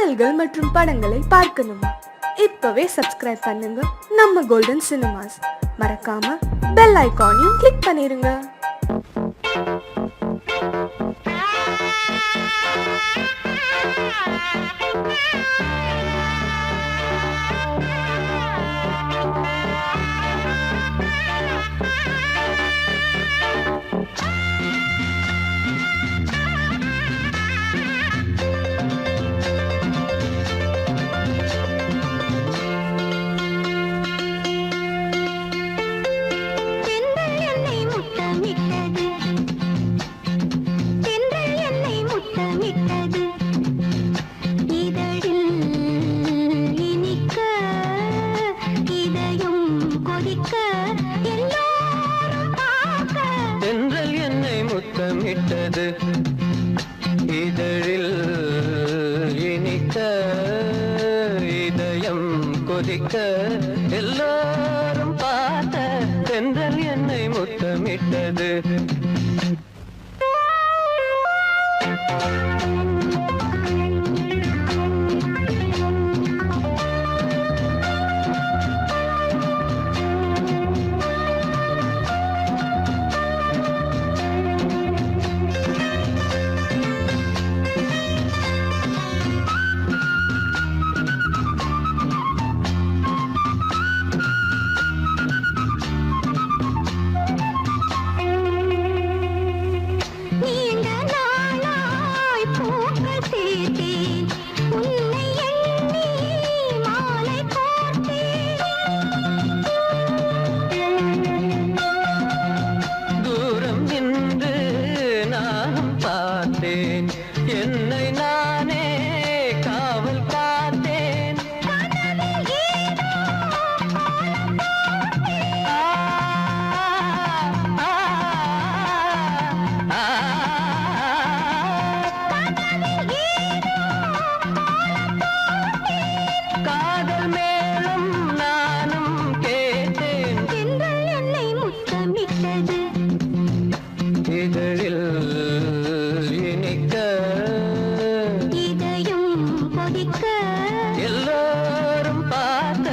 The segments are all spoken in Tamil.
பாடல்கள் மற்றும் படங்களை பார்க்கணுமா? இப்பவே சப்ஸ்கிரைப் பண்ணுங்க நம்ம கோல்டன் சினிமாஸ். மறக்காம பெல் ஐகானையும் கிளிக் பண்ணிருங்க. இதழில் இனிக்க இதயம் கொதிக்க எல்லாரும் பார்க்க தென்றல் என்னை முத்தமிட்டது. என்னை நானே காவல் காத்தேன். காதல் மேலும் நானும் கேட்டேன். என்னை முத்தமிட்டது. இதழில் எல்லாரும் பார்த்த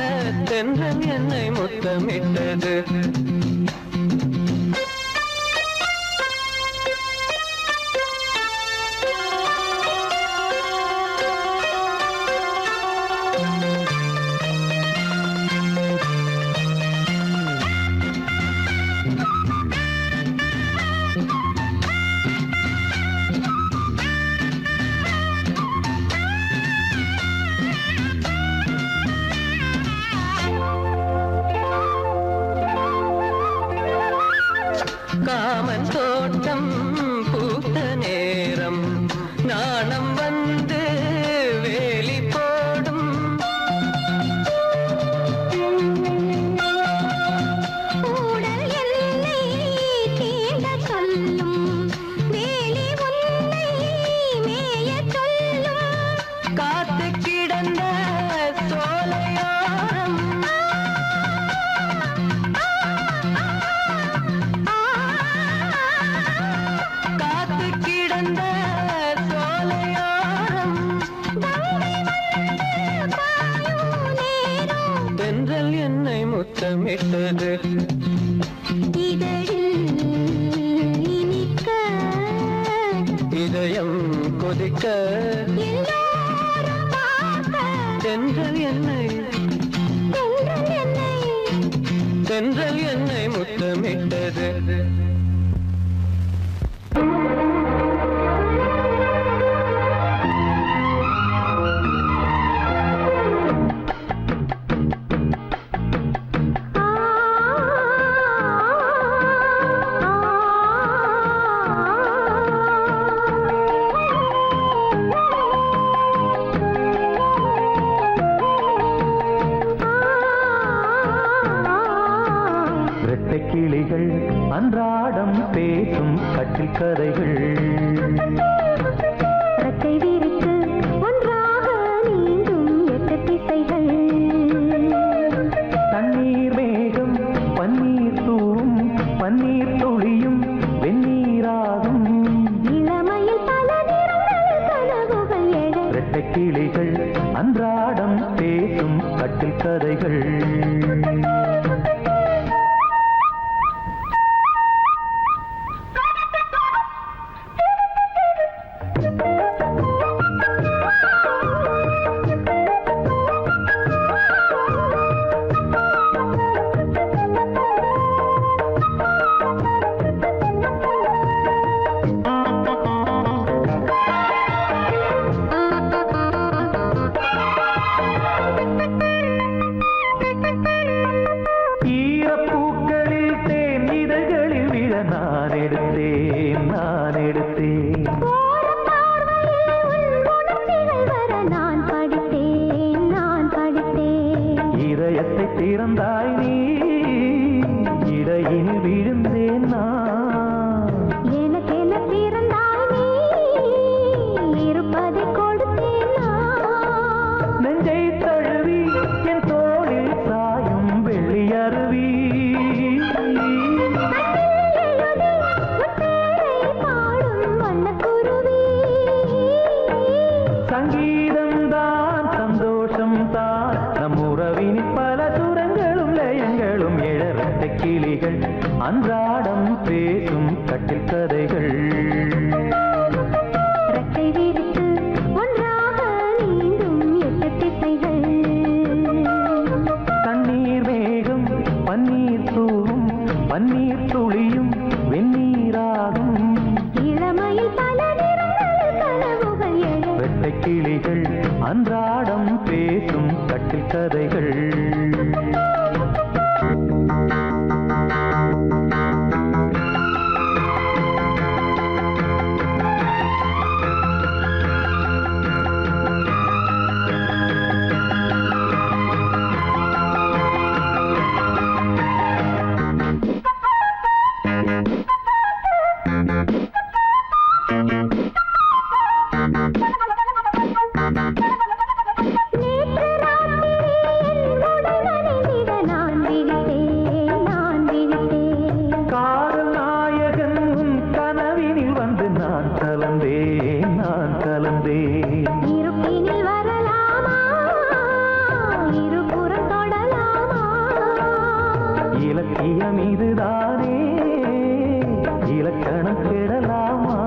தென்றல் என்னை முத்தமிட்டது. காமன் தோட்டம் பூத்த நேரம் நாணம் வந்து வேலி போடும். ஊடல் என்னை தீண்ட சொல்லும் வேலி உன்னை மேய சொல்லும். காத்து கிடந்த சோலையோரம் தென்றல் என்னை முத்தமிட்டது. இதழில் இனிக்க இதயம் கொதிக்க தென்றல் என்னை முத்தமிட்டது. கிளிகள் அன்றாடம் பேசும் கட்டில் கதைகள் ரத்தை விரித்து ஒன்றாக நீங்கும் எட்டு திசைகள். தண்ணீர் மேகம் பன்னீர் தூவும் பன்னீர் துளியும் வெந்நீராகும். இளமையில் பல நிறங்கள் கனவுகள் எழ இரட்டை கிளிகள் கிளிகள் அன்றாடம் பேசும் கட்டில் கதைகள். திறந்தாய் நீ இடையில் விழுந்தேன் நான். எனக்கென பிறந்தாய் நீ இருப்பதை கொடுத்தேன் நான். நெஞ்சை தழுவி என் தோளில் சாயும் வெள்ளி அருவி. சங்கீதம் தான் சந்தோஷம் தான் நம் உறவினில் பல சுரங்களும் லயங்களும் எழறட்ட கிளிகள் அன்றாடம் பேசும் கட்டில் கதைகள். ரெக்கை விரித்து ஒன்றாக நீந்தும் 8 திசைகள். தண்ணீர் மேகம் பன்னீர் தூவும் பன்னீர் துளியும் வெந்நீராகும். இளமையில் பல நிறங்கள் கனவுகள் எழ ரெட்டை கிளிகள் அன்றாடம் பேசும் கட்டில் கதைகள். நான் கலந்தேன் இருப்பினில் வரலாமா இருபுறம் தொடலாமா. இலக்கியம் இதுதானே இலக்கணம் கெடலாமா.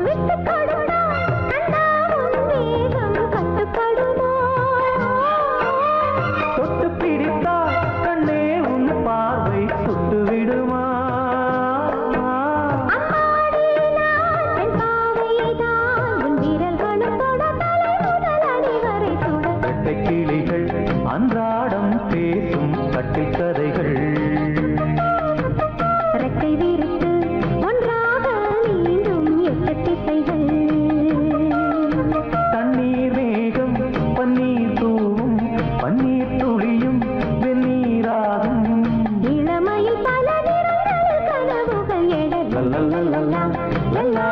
விட்டு கொடுத்தால் கண்டாவும் வேகம் கட்டுப்படுமோ. தொட்டு பிடித்தால் கண்ணே உன் பார்வை சுட்டு விடுமா. கிளிகள் அன்றாடம் பேசும் கட்டில் கதைகள். ரெக்கை விரித்து ஒன்றாக நீந்தும் 8 திசைகள். தண்ணீர் மேகம் பன்னீர் தூவும் பன்னீர் துளியும் வெந்நீராகும். இளமையில் பல நிறங்கள் கனவுகள் எழ லல்லா லல்லா லல்லா.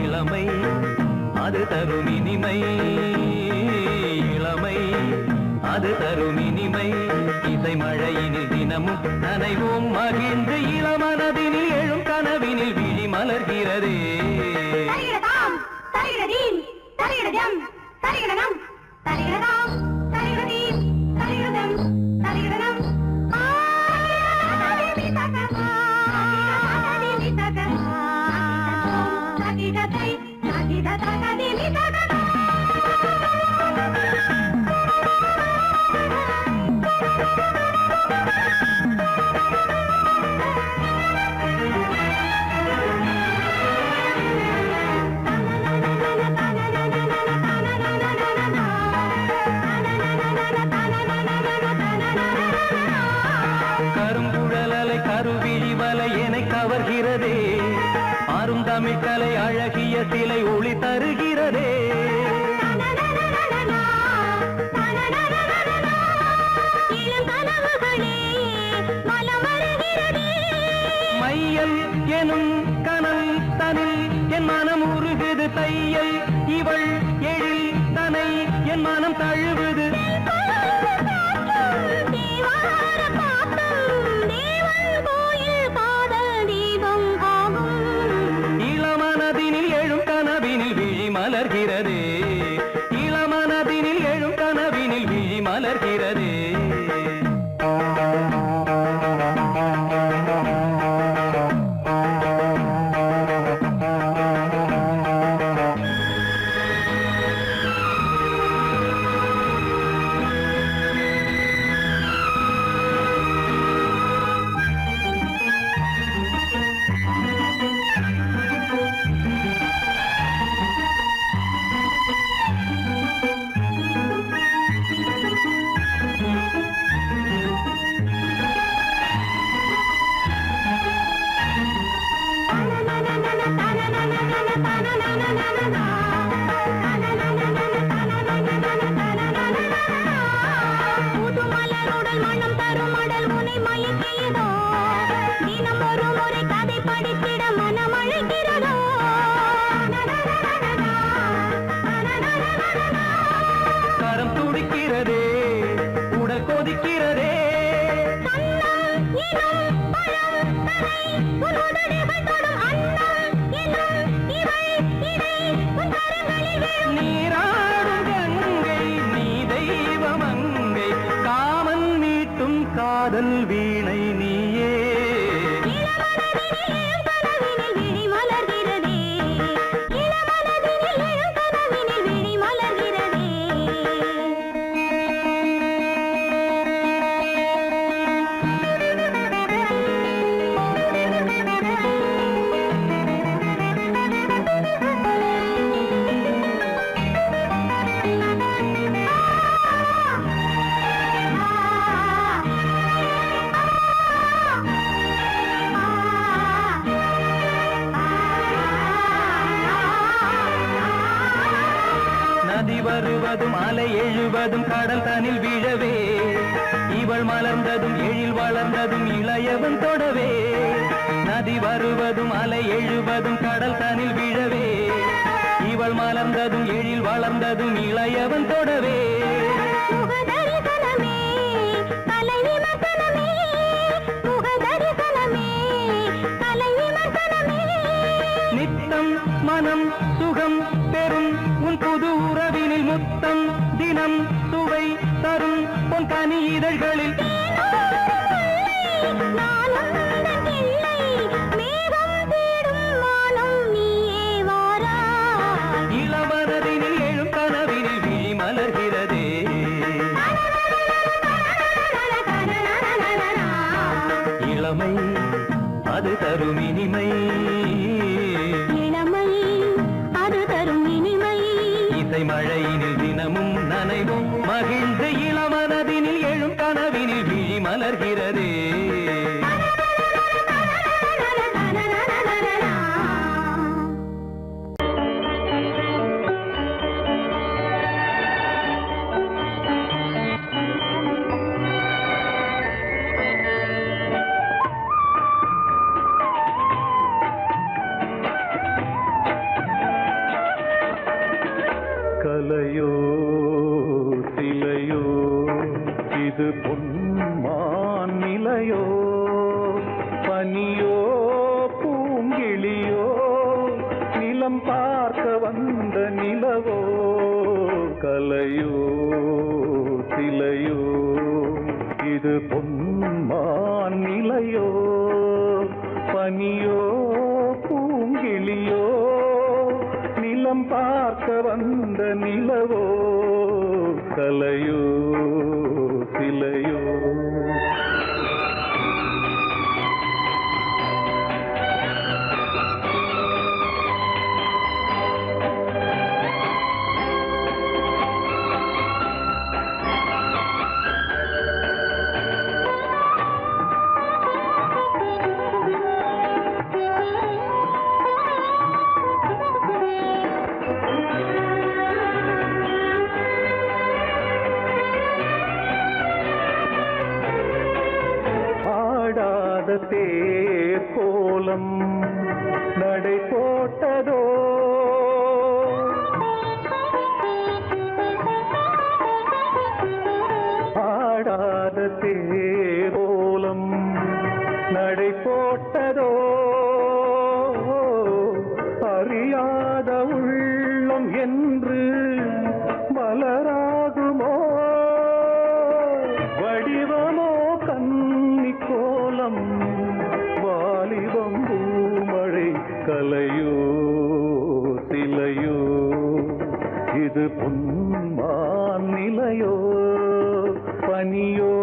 இளமை அது தரும் இனிமை. இளமை அது தரும் இனிமை. இசை மழையினில் தினமும் நனைவோம் மகிழ்ந்து இளமனதினில் எழும் கனவினில் விழி மலர்கிறதே. தமிழ்கலை அழகிய சிலை ஒளி தருகிறதே. மையல் எனும் கனல் தனில் என் மனம் உருகுது, தையல் இவள் எழில் தனை என் மனம் தழுவுது. இளமனதினில் எழும் கனவினில் விழி மலர்கிறதே, இளமனதினில் எழும் கனவினில் விழி மலர்கிறதே. கரம் துடிக்கிறதே, உடல் கொதிக்கிறதே. நீராடும் கங்கை நீ தெய்வமங்கை, காமன் மீட்டும் காதல் வீணை நீயே. நதி வருவதும் அலை எழுவதும் கடல் தனில் விழவே, இவள் மலர்ந்ததும் எழில் வளர்ந்ததும் இளையவன் தொடவே. நதி வருவதும் அலை எழுவதும் கடல் தனில் விழவே, இவள் மலர்ந்ததும் எழில் வளர்ந்ததும் இளையவன் தொடவே. நித்தம் மனம் சுகம் பெறும் உன் புது உறவினில், முத்தம் தினம் சுவை தரும் உன் கனி இதழ்களில். இளமனதினில் எழும் கனவினில் விழி மலர்கிறதே. இளமை அது தரும் இனிமை, இளமை அது தரும் இனிமை. இசை மழையினில் தினமும் நனைவும் மகிழ்ந்து, இளமனதினில் எழும் கனவினில் விழி மலர்கிறதே. கலையோ சிலையோ இது பொன்மான் நிலையோ, பனியோ பூங்கிளியோ நிலம் பார்க்க வந்த நிலவோ. கலையோ சிலையோ இது பொன்மான் நிலையோ, பனியோ பூங்கிளியோ நிலம் பார்க்க வந்த நிலவோ. கலையோ சிலையோ. ஆடாத தேர் கோலம் நடை போட்டதோ ஆடாத தேர் கோலம் நடை போட்டதோ அறியாத உள்ளம் என்று மலராகுமோ வடிவமோ கன்னி கோலம் வாலிபம் பூமழை கலையோ சிலையோ இது பொன்மான் நிலையோ பனியோ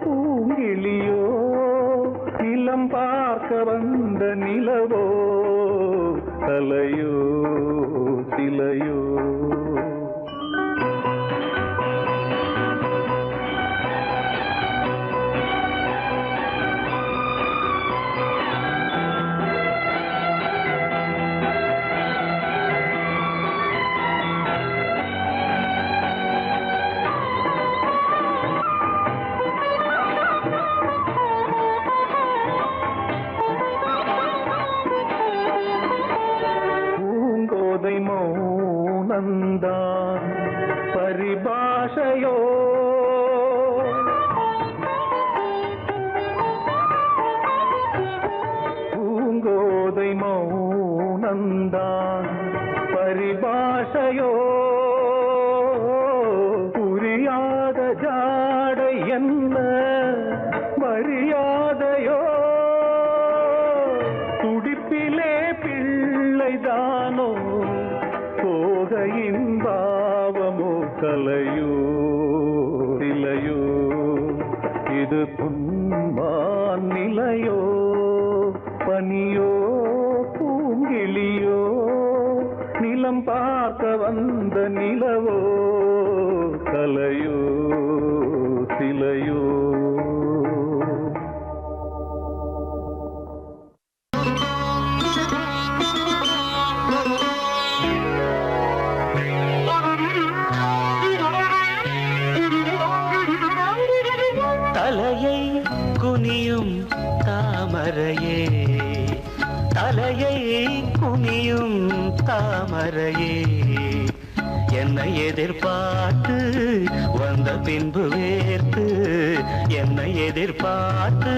பூங்கிளியோ நிலம் பார்க்க வந்த நிலவோ கலையோ சிலையோ மௌனந்தான் பரிபாஷையோ பூங்கோதை மௌனந்தான் பரிபாஷையோ புரியாத ஜாடை என்ன மரியாதையோ துடிப்பிலே பிள்ளைதானோ போகையின் பாவமோ கலையோ இலையோ இது பொன்மான் நிலையோ பனியோ பூங்கிளியோ நிலம் பார்க்க வந்த நிலவோ கலையோ சிலையோ தலையை குனியும் தாமரையே தலையை குனியும் தாமரையே என்னை எதிர்பார்த்து வந்த பின்பு வேர்த்து என்னை எதிர்பார்த்து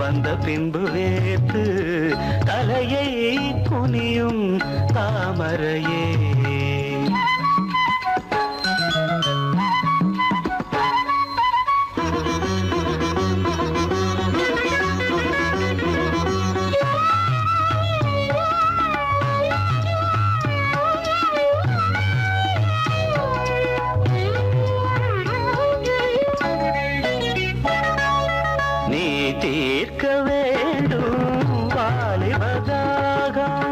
வந்த பின்பு வேர்த்து தலையை குனியும் தாமரையே தீர்க்க வேண்டும் வாலிபதாகம்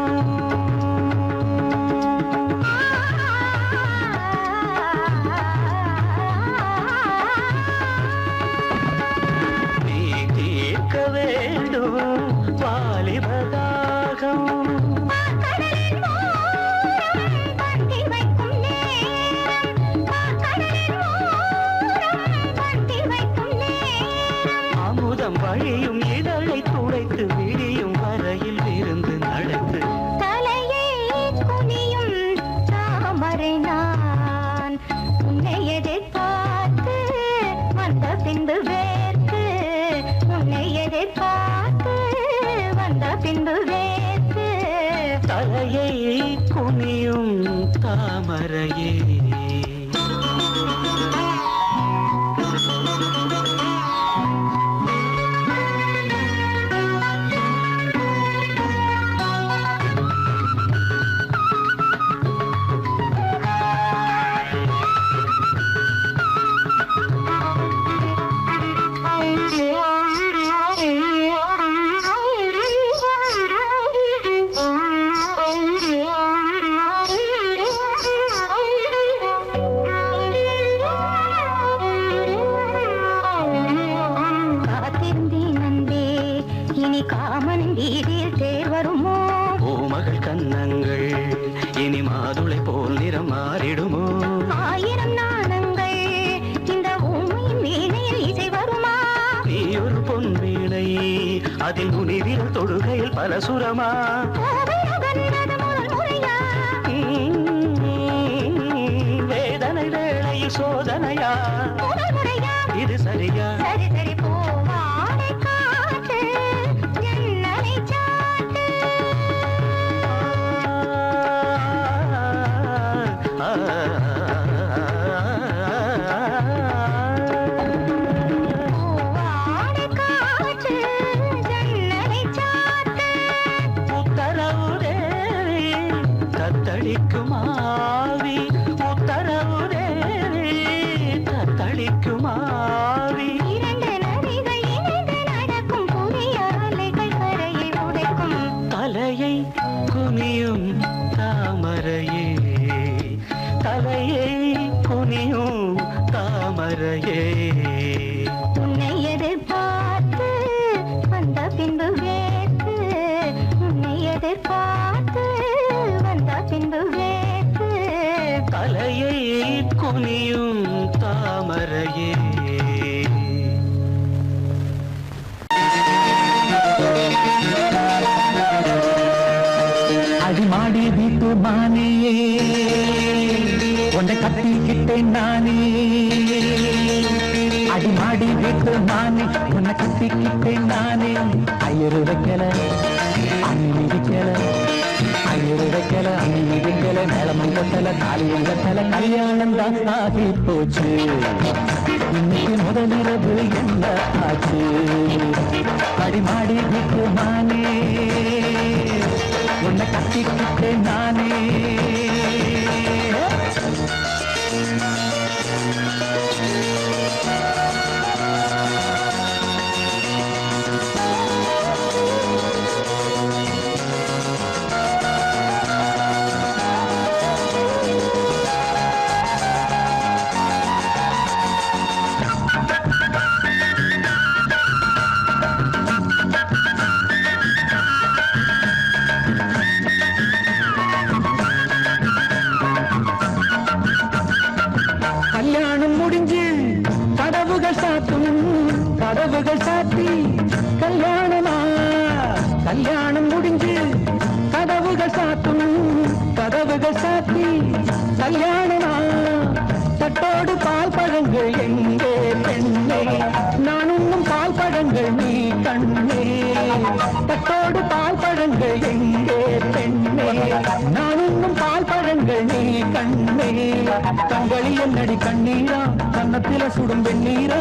நீ தீர்க்க வேண்டும் வாலிபதாகம் வழியும் இதழை துடைத்து விடியும் வரையில் இருந்து நடத்து தலையை குனியும் தாமரை நான் உன்னை எதிர்பார்த்து வந்த பின்பு வேர்த்து உன்னை எதிர்பார்த்து வந்த பின்பு வேர்த்து தலையை குனியும் தாமரையே அதில் நுனிவிரல் தொடுகையில் பல சுரமா வேதனை வேளையில் சோதனையா இது சரியா சரி சரி பூவாடை காற்று ஜன்னலை சாத்து பூவாடை காற்று ஜன்னலை சாத்து உத்தரவு தேவி தத்தளிக்குமாவி உத்தரவு தேவி தத்தளிக்குமாவி இரண்டு நதிகள் இணைந்து நடக்கும் புதிய அலைகள் கரையை உடைக்கும் தலையை குனியும் தாமரையே தலையை குனியும் தாமரையே உன்னை எதிர்பார்த்து வந்த பின்பு வேர்த்து உன்னை எதிர்பார்த்து வந்த பின்பு வேர்த்து தலையை குனியும் தாமரையே அடிமாடி வீட்டு மானே உன்னை கட்டிக்கிட்டேன் நானே அடிமாடி வீட்டு மானே உன்னை கட்டிக்கிட்டேன் நானே ஐயரு வைக்கல அண்ணி மிதிக்கல ஐயரு வைக்கல அண்ணி மிதிக்கல மேளமும் கட்டல தாலியும் கட்டல கல்யாணம் தான் ஆகி போச்சு இன்னைக்கு முதலிரவு என்ன ஆச்சு அடிமாடி வீட்டு மானே உன்னை கட்டிக்கிட்டேன் நானே கல்யாணம் முடிஞ்சு கதவுகள் சாத்தும் கதவுகள் சாத்தி கல்யாணமா கல்யாணம் முடிஞ்சு கதவுகள் சாத்தும் கதவுகள் சாத்தி கல்யாணமா தட்டோடு பால் பழங்கள் எங்கே பெண்ணே நான் உண்ணும் பால் பழங்கள் நீ கண்ணே தட்டோடு பால் பழங்கள் எங்கே பெண்ணே நான் உண்ணும் பால் பழங்கள் நீ கண்ணே கண்களில் என்னடி கண்ணீரா கன்னத்தில சுடும் வெண்ணீரா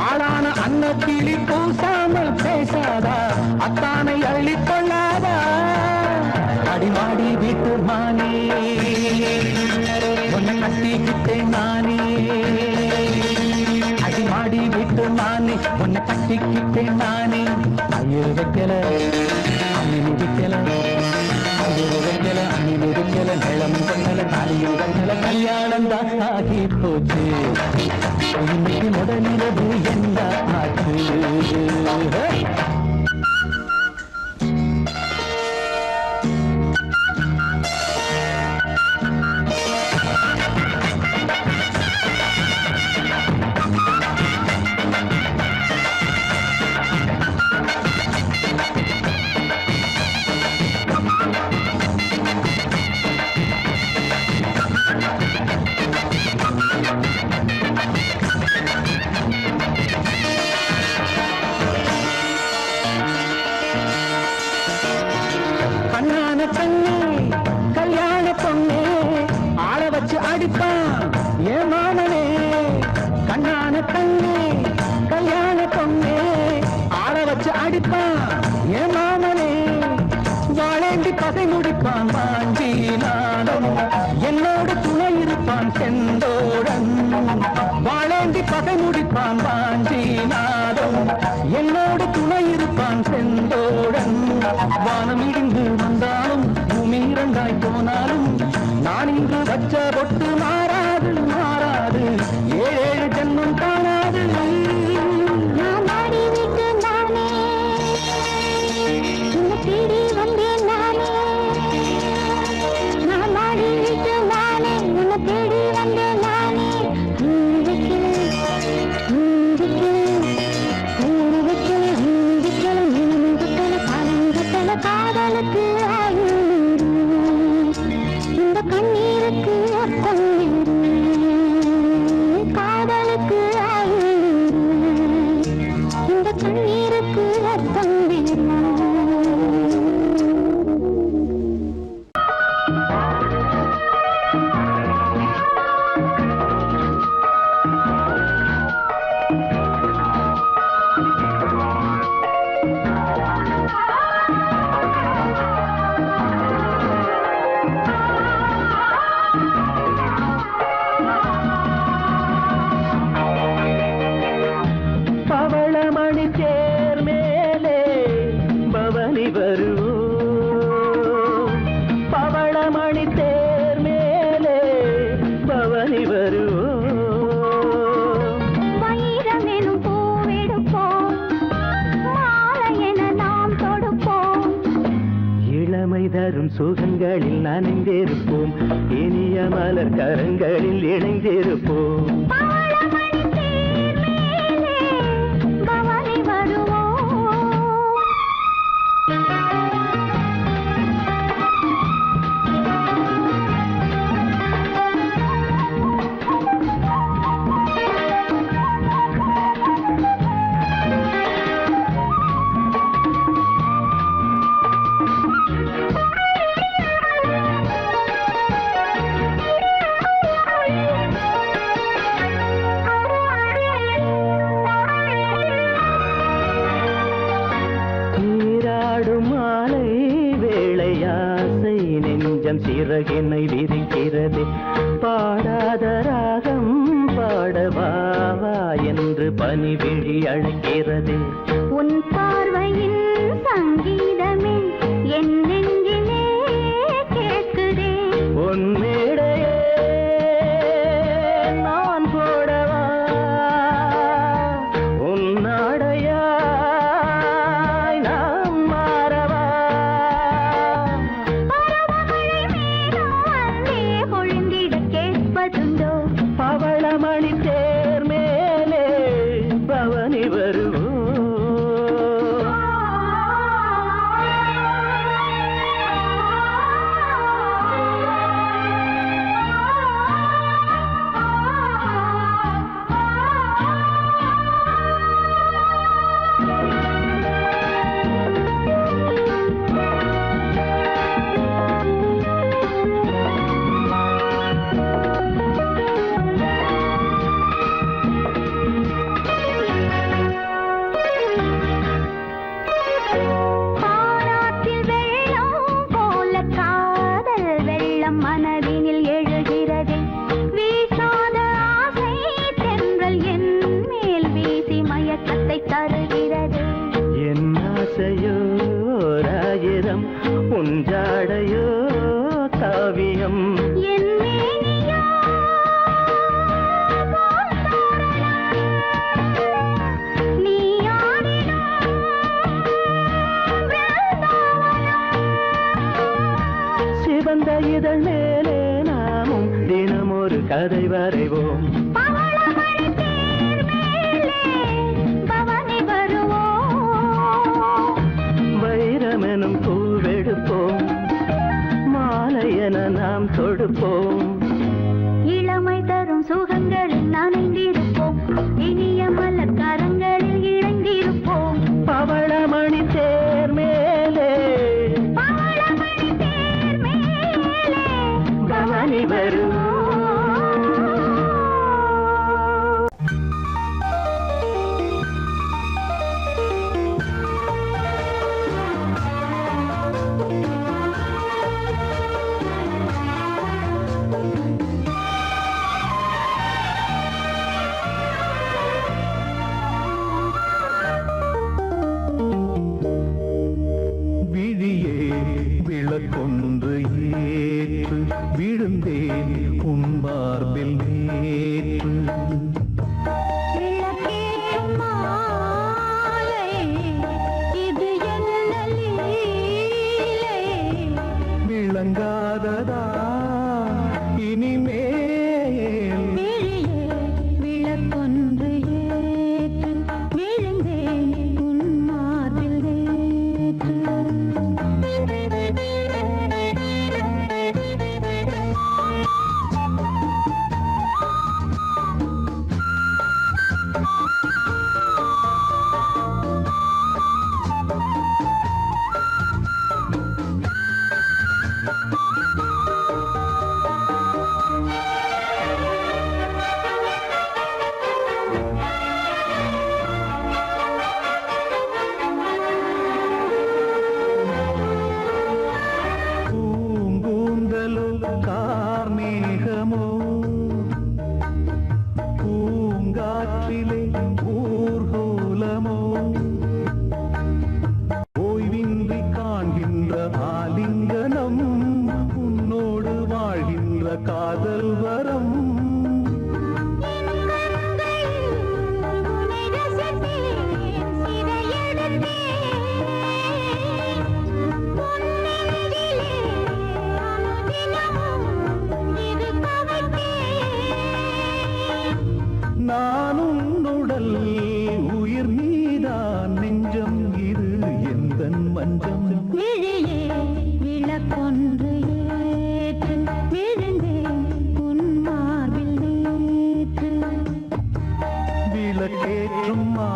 ஆளான அன்னக்கிளி பூசாமல் பேசாதா அத்தானை அள்ளிக் கொள்ளாதா அடிமாடி வீட்டு மானே உன்னை கட்டிக்கிட்டேன் நானே அடிமாடி வீட்டு மானே உன்னை கட்டிக்கிட்டேன் நானே ஐயர் வைக்கல அம்மி மிதிக்கல ஐயர் வைக்கல அம்மி மிதிக்கல மேளம் கண்ணல தாலியும் கண்ணல கல்யாணம் தான் ஆகி போச்சு இன்னைக்கு முதலிரவு என்ன ஆச்சு தரும் சுகங்களில் நனைந்திருப்போம், இனிய மலர் கரங்களில் இணைந்திருப்போம். பவளமணி தேர் மேலே பவனி வருவோம். நீராடும் மாலை வேளையாசை நெஞ்சம் சிறகினை விரிக்கிறது, பாடாத ராகம் பாடவாவா என்று பனிவிழி அழைக்கிறது. உன் பார்வையின் சங்கீதமே என் நெஞ்சிலே கேட்குதே. உன் மேடையே நான் போடவா, உன் நாடையாய் நாம் மாறவா. பருவமழை மேகம் அங்கே பொழிந்திட கேட்பதுண்டோ? பவளமணி தேர் மேலே பவனி வருவோம். பாராட்டில் வெள்ளம் போல காதல் வெள்ளம் மனதினில் எழுகிறது. வீசாத ஆசை தென்றல் என் மேல் வீசி மயக்கத்தை தருகிறது. என் ஆசையோ ஓராயிரம், உன் ஜாடையோ காவியம். என் மேனியோ போல் தோரணம். நீ ஆடினாய் பிருந்தாவனம். சிவந்த இதழ் மேலே நாமும் தினம் ஒரு கதை வரைவோம். பவளமணி தேர் மேலே பவனி வருவோம். வைரமெனும் பூவெடுப்போம், மாலையென நாம் தொடுப்போம். இளமை தரும் சுகங்களில் நனைந்திருப்போம், இனிய மலர் கரங்களில் இணைந்திருப்போம். பவளமணி தேர் மேலே பவளமணி தேர் மேலே பவனி வருவோம்.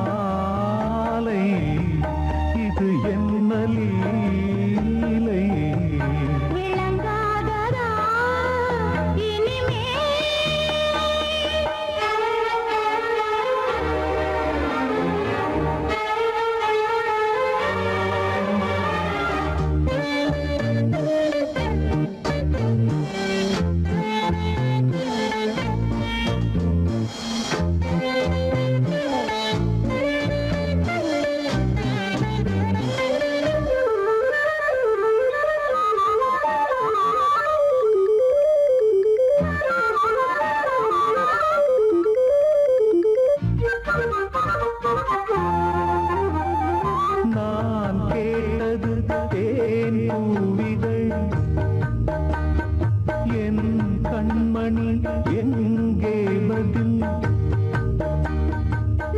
மாலை இது என்ன லீலை விளங்காததா நான் கேட்டது தேன் பூவிதழ் என் கண்மணி எங்கே பதில்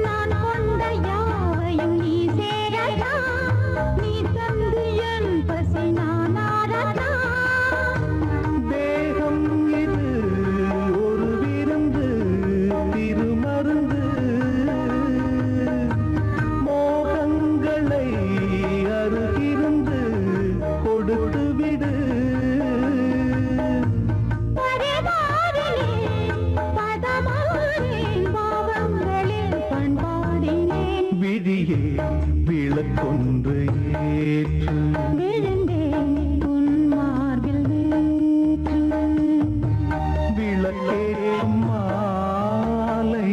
நான் கொண்ட யாவையும் நீ சேரடா நீ தந்து என் பசி நானாரடா தேகம் இது ஒரு விருந்து திருமருந்து மோகங்களை அருகிருந்து கொடுத்து விடு விழியே விளக்கொன்று ஏற்று விளக்கேற்றும் மாலை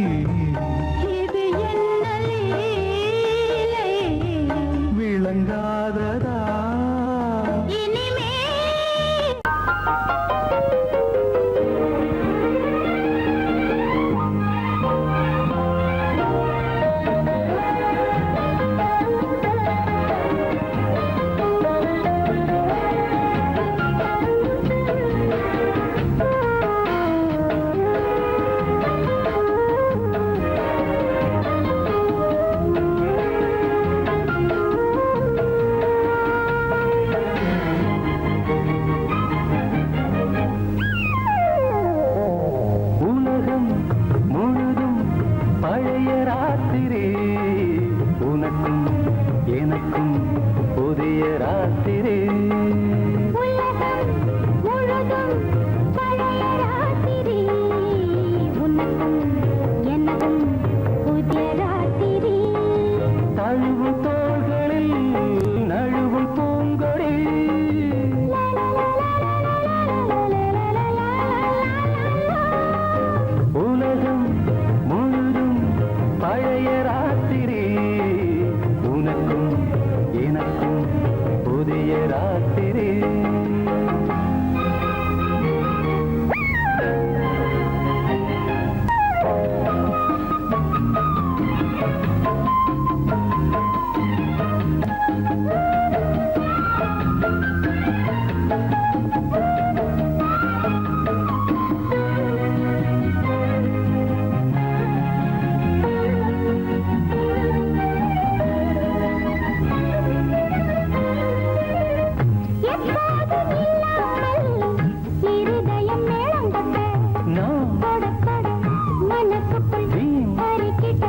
விளங்காததா உலகம் முழுதும் பழைய ராத்திரி உனக்கும் எனக்கும் புதிய ராத்திரி உலகம் முழுதும் பழைய ராத்திரி உனக்கும் எனக்கும் புதிய ராத்திரி தழுவும் தோள்களில் நழுவும் பூங்கொடி உலகம் முழுதும் பழைய ராத்திரி உனக்கும் எனக்கும் புதிய ராத்திரி இருதயம் மேளம் தட்ட நான் கொட மனசுக்குள் பறிக்கிட்ட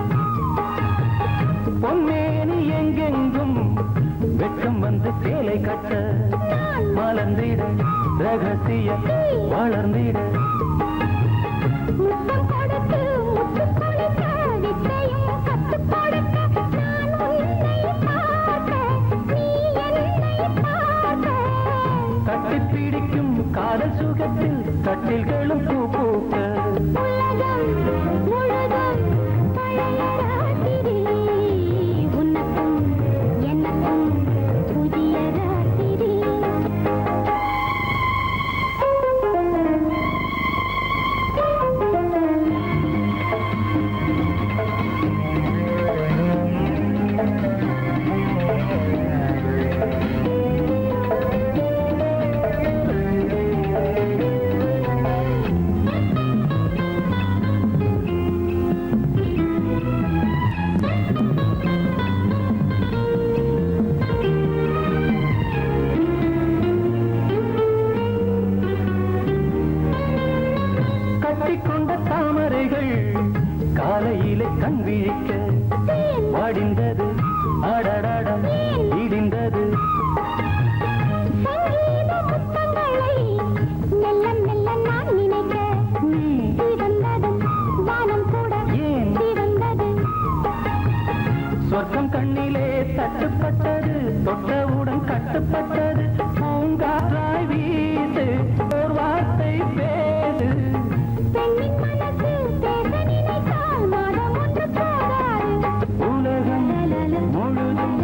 பொன்மேனி எங்கெங்கும் வெட்கம் வந்து சேலை கட்ட மலர்ந்திட ரகசிய வளர்ந்திட முத்தம் கொடுத்து முத்து கொடுக்க வித்தையும் கத்துக் கொடுக்க நான் உன்னை பார்க்க நீ என்னை பார்க்க கட்டிப் பிடிக்கும் காதல் சுகத்தில் கட்டில்களும் பூ பூக்க உலகம் முழுதும் பழைய ராத்திரி உனக்கும் எனக்கும் புதிய ராத்திரி படிந்தது அடடடம் இடிந்தது சங்கீத முத்தங்களை மெல்ல மெல்ல நான் நினைக்க சிவந்ததும் வானம் கூட ஏன் சிவந்தது சொர்க்கம் கண்ணிலே தட்டுப்பட்டது தொட்டவுடன் கட்டுப்பட்டது பூங்காற்றாய் வீசு ஒரு வார்த்தை பேசு பெண்ணின் மனசு பேச நினைத்தால் மாதம் ஒன்று போகாது உலகம் முழுதும்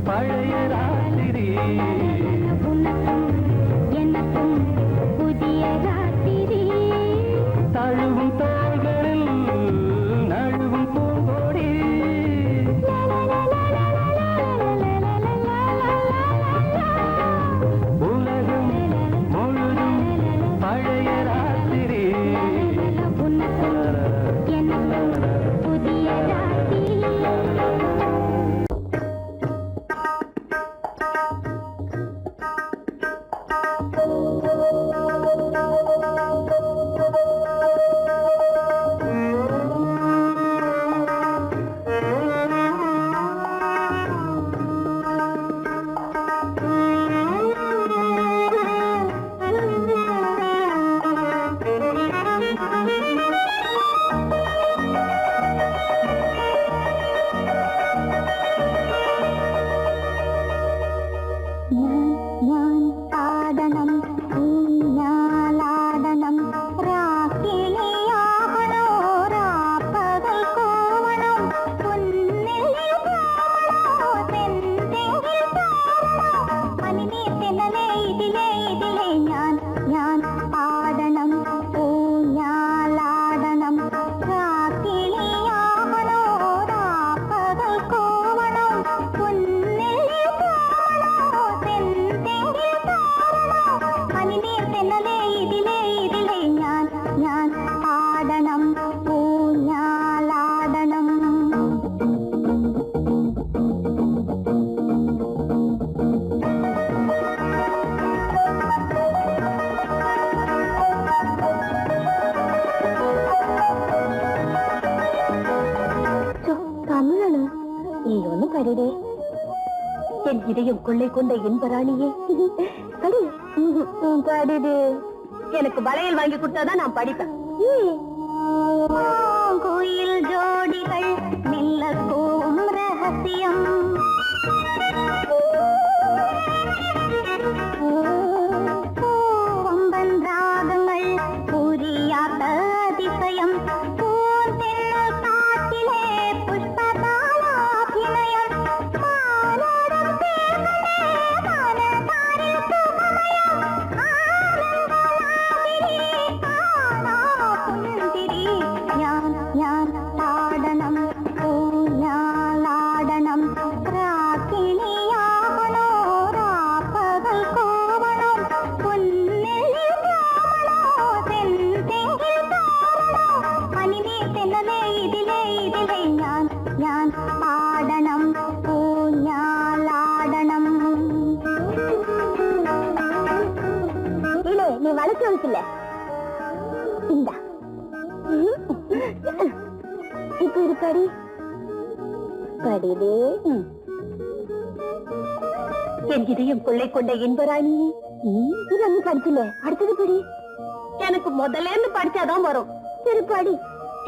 பழைய ராத்திரி உனக்கும் எனக்கும் புதிய ராத்திரி தழுவும் தோள்களில் நழுவும் பூங்கோடி உலகம் முழுதும் பழைய ராத்திரி உனக்கும் எனக்கும் புதிய ராத்திரி ഞാൻ പാടണം ഊഞ്ഞാലാടണം രാക്കിളിയാകണോ രാപ്പകൽ കൂവണം പൊന്നിൽ കാണണോ തെന്തെങ്കിൽ കാണണോ പനിനീർ തെന്നലേ ഇതിലേ ഇതിലേ ഞാൻ പാടണം ഊഞ്ഞാലാടണം രാക്കിളിയാകണോ രാപ്പകൽ കൂവണം പൊന്നിൽ കാണണോ തെന്തെങ്കിൽ കാണണോ പനിനീർ തെന്നലേ ഇതിലേ ഇതിലേ ഞാൻ പാടണം ഊഞ്ഞാലാടണം தமிழனு நீ ஒண்ணு படிடே என் இதயம் கொள்ளை கொண்ட இன்பராணியே படி படிடு எனக்கு வளையல் வாங்கி கொடுத்தாதான் நான் படிப்பேன் கோயில் ஜோடிகள் மெல்ல போகும் ரகசியம் பூவம்பன் ராகங்கள் புரியாத அதிசயம் பூந்தென்னல் காட்டிலே புஷ்பதாலாபிநயம் மாலோடும் தேர்களே மனதாரில் சுகமயம் ஆனந்தலாகிரி ஆனா புந்திரி ഞാൻ പാടണം ഊഞ്ഞാലാടണം രാക്കിളിയാകണോ രാപ്പകൽ കൂവണം പൊന്നിൽ കാണണോ തെന്തെങ്കിൽ കാണണോ പനിനീർ തെന്നലേ ഇതിലേ ഇതിലേ ഞാൻ പാടണം ഊഞ്ഞാലാടണം ഇല്ലേ നീ വളച്ചു വെച്ചില്ല ഇണ്ടാ இப்ப ஒரு படி படிடு என் இதயம் கொள்ளை கொண்ட இன்பராணியே இது வந்து படிச்சுல அடுத்தது படி எனக்கு முதல்ல இருந்து படிச்சாதான் வரும் சரி படி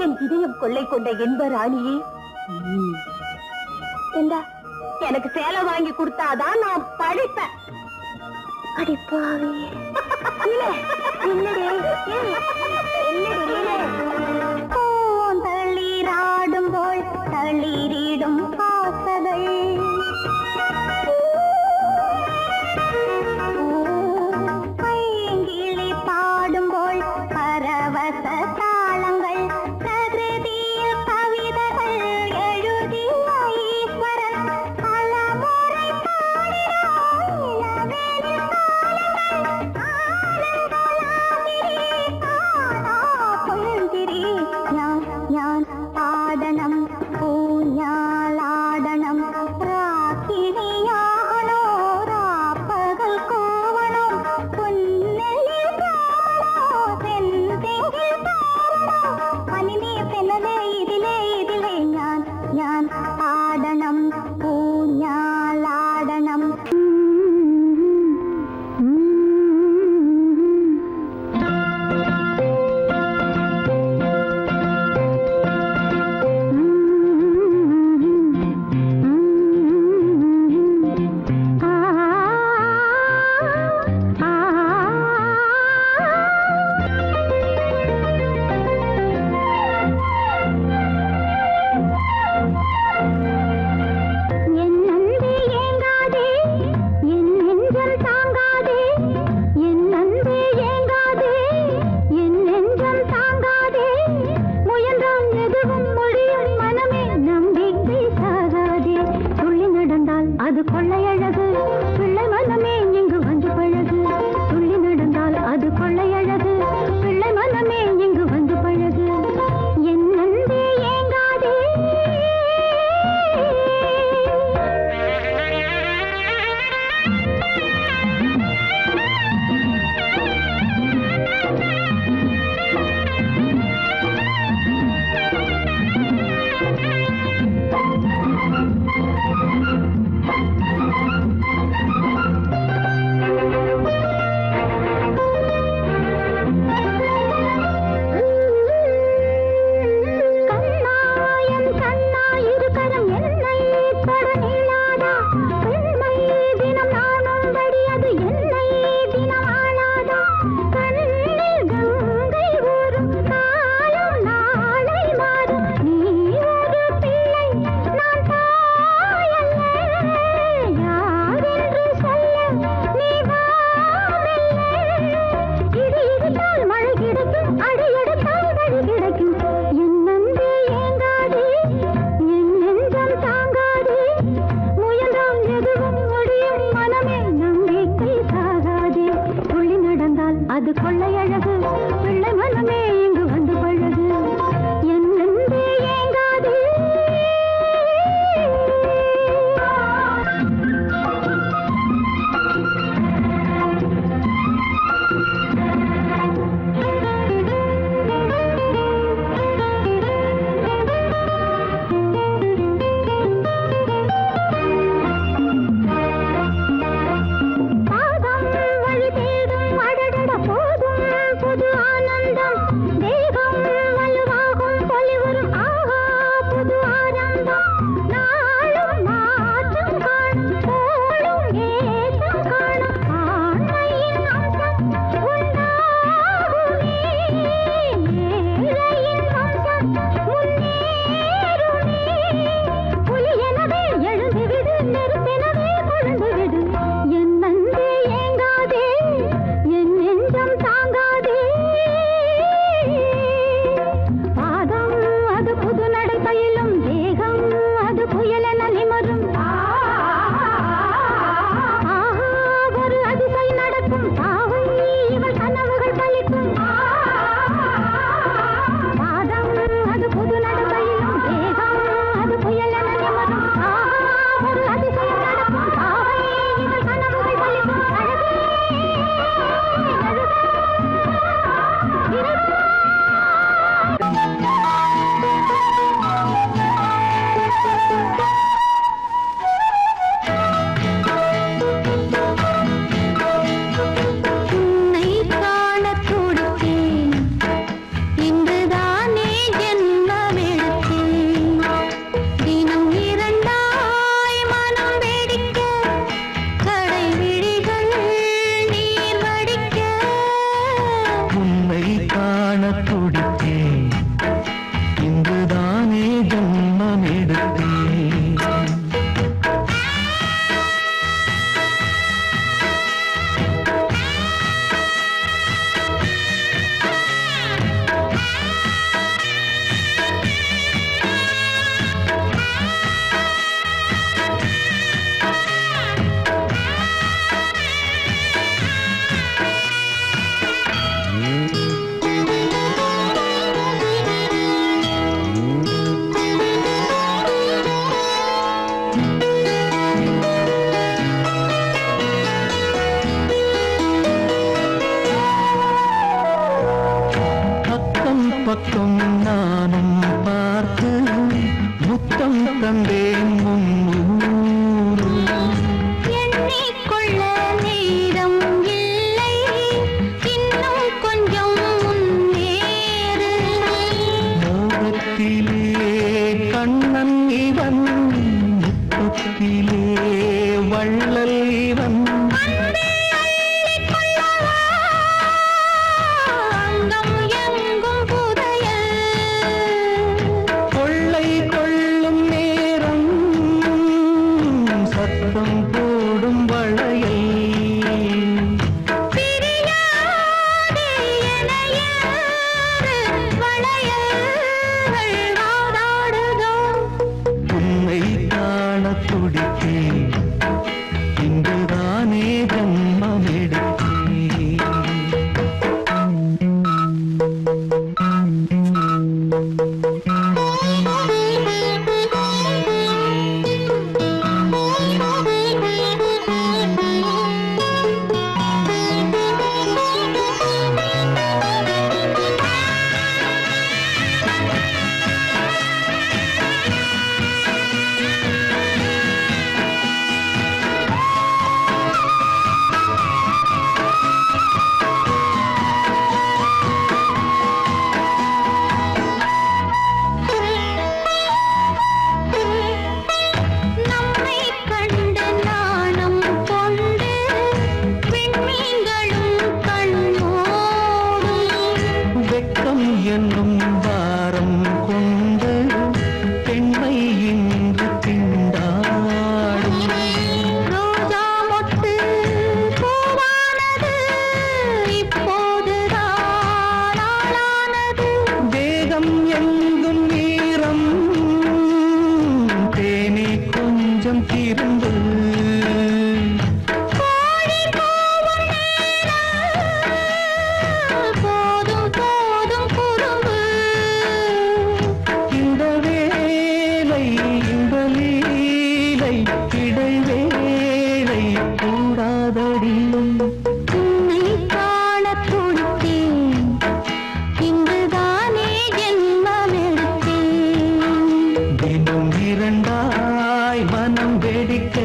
என் இதயம் கொள்ளை கொண்ட இன்பராணியே என்ன எனக்கு சேலை வாங்கி கொடுத்தாதான் நான் படிப்பேன் அடிப்பாவே തളിരാടുമ്പോൾ തളിരിടും ആസകൾ പൈങ്കിളി പാടുമ്പോൾ പരവശ താളങ്ങൾ പ്രകൃതിയിൽ കവിതകൾ എഴുതിയ ഈശ്വരൻ തലമുறை ഞാൻ പാടണം ഊഞ്ഞാലാ வள்ளல் இவன் அங்கம் எங்கும் புதையல் கொள்ளை கொள்ளும் நேரம் சத்தம் போடும் வளையல் பிரியாதே எனையாறு வளையல்கள் வாதாடுதோ உன்னை காண துடித்தேன் இங்குதானே ஜன்மம் எடுத்தேன் நம்மை கண்டு நாணம் கொண்டு விண்மீன்களும் கண்ணோடும் வெட்கம் என்னும் பாரம் கொண்டு பெண்மை இன்று திண்டாடும் ரோஜா மொட்டு பூவானது இப்போதுதான் ஆளானது வேகம் எங்கும் வீரம் தேனே கொஞ்சம் திருந்து கோழி கூவும் நேரம் போதும் போதும் குறும்பு இந்த வேலை இந்த லீலை இடைவேளை கூடாதடியும் உன்னை காண துடித்தேன் இங்குதானே ஜென்மமெடுத்தேன் தினம் இரண்டாய் மனம் வெடிக்க